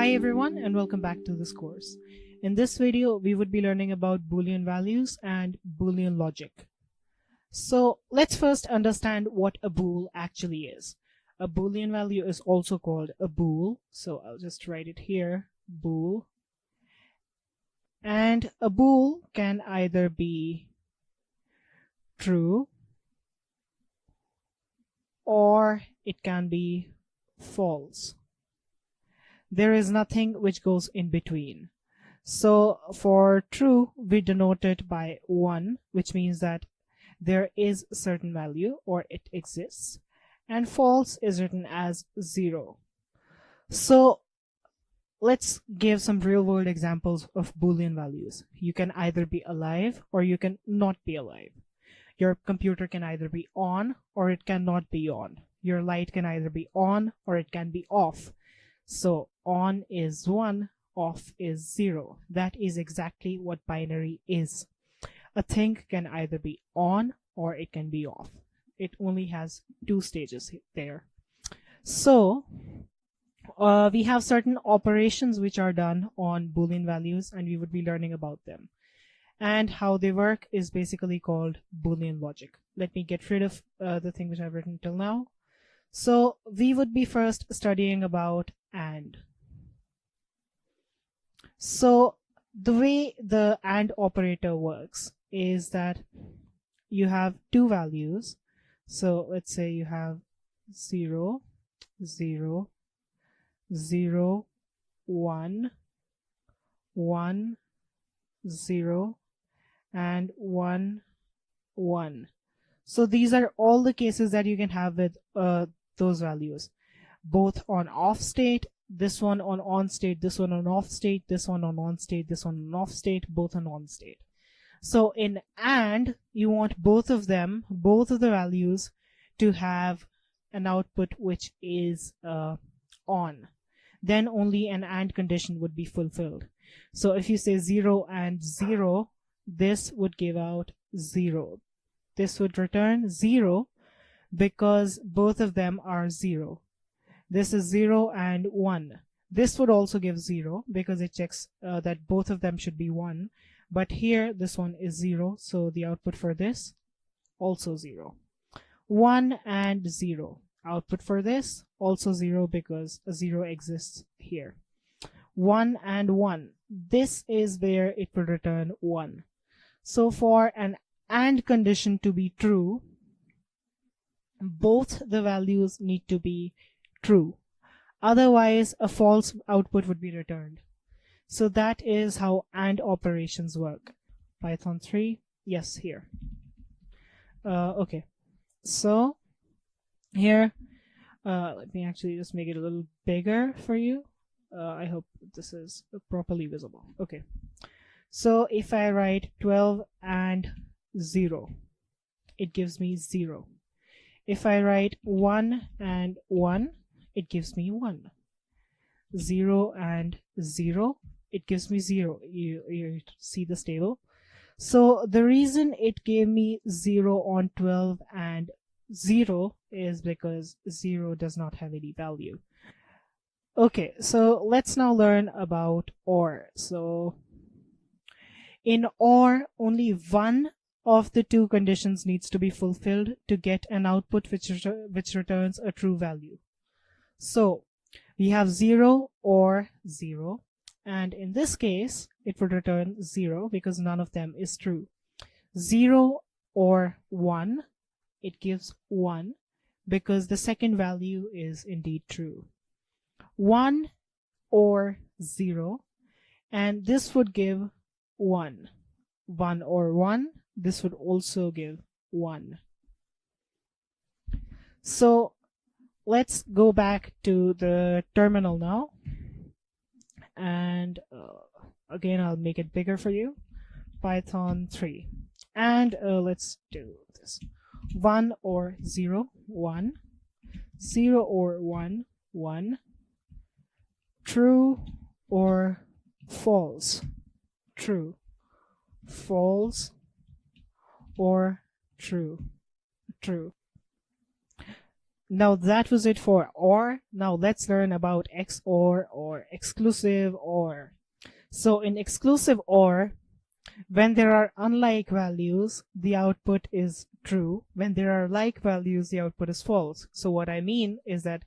Hi everyone and welcome back to this course. In this video, we would be learning about Boolean values and Boolean logic. So let's first understand what a bool actually is. A Boolean value is also called a bool. So I'll just write it here, bool. And a bool can either be true or it can be false. There is nothing which goes in between. So for true, we denote it by 1, which means that there is a certain value or it exists. And false is written as 0. So let's give some real world examples of Boolean values. You can either be alive or you can not be alive. Your computer can either be on or it cannot be on. Your light can either be on or it can be off. So on is 1, off is 0. That is exactly what binary is. A thing can either be on or it can be off. It only has 2 stages there. So we have certain operations which are done on Boolean values, and we would be learning about them. And how they work is basically called Boolean logic. Let me get rid of the thing which I've written till now. So we would be first studying about AND. So the way the AND operator works is that you have 2 values. So let's say you have 0, 0, 0, 1, 1, 0, and 1, 1. So these are all the cases that you can have with those values, both on off state, this one on state, this one on off state, this one on state, this one on off state, both on state. So in AND, you want both of them, both of the values, to have an output which is on. Then only an AND condition would be fulfilled. So if you say 0 and 0, this would give out 0. This would return 0 because both of them are 0. This is 0 and 1. This would also give 0 because it checks that both of them should be 1. But here this one is 0, so the output for this also 0. 1 and 0. Output for this also 0 because a 0 exists here. 1 and 1. This is where it would return 1. So for an AND condition to be true, both the values need to be true. Otherwise, a false output would be returned. So that is how AND operations work. Python 3, yes, here. Okay, so here, let me actually just make it a little bigger for you. I hope this is properly visible. Okay, so if I write 12 and 0, it gives me 0. If I write 1 and 1, it gives me 1. 0 and 0, it gives me 0. You see this table? So the reason it gave me 0 on 12 and 0 is because 0 does not have any value. Okay, so let's now learn about OR. So in OR, only one of the 2 conditions needs to be fulfilled to get an output which returns a true value. So we have 0 or 0, and in this case it would return 0 because none of them is true. 0 or 1, it gives 1 because the second value is indeed true. 1 or 0, and this would give 1. 1 or 1, this would also give 1. So let's go back to the terminal now, and again I'll make it bigger for you. Python 3, and let's do this. 1 or 0, 1. 0 or 1, 1. True or false, true. False or true, true. Now that was it for OR. Now let's learn about XOR or exclusive OR. So in exclusive OR, when there are unlike values, the output is true. When there are like values, the output is false. So what I mean is that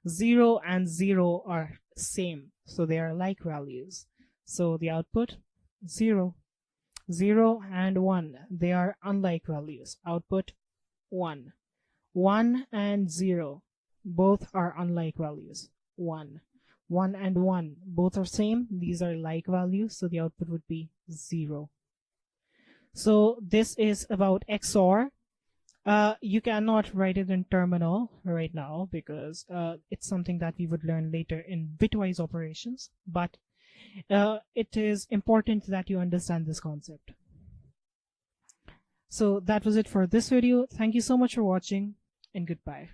0 and 0 are same. So they are like values. So the output 0. 0 and 1, they are unlike values. Output 1. 1 and 0, both are unlike values. 1. 1 and 1, both are same. These are like values, so the output would be 0. So this is about XOR. You cannot write it in terminal right now because it's something that we would learn later in bitwise operations, but it is important that you understand this concept. So that was it for this video. Thank you so much for watching, and goodbye.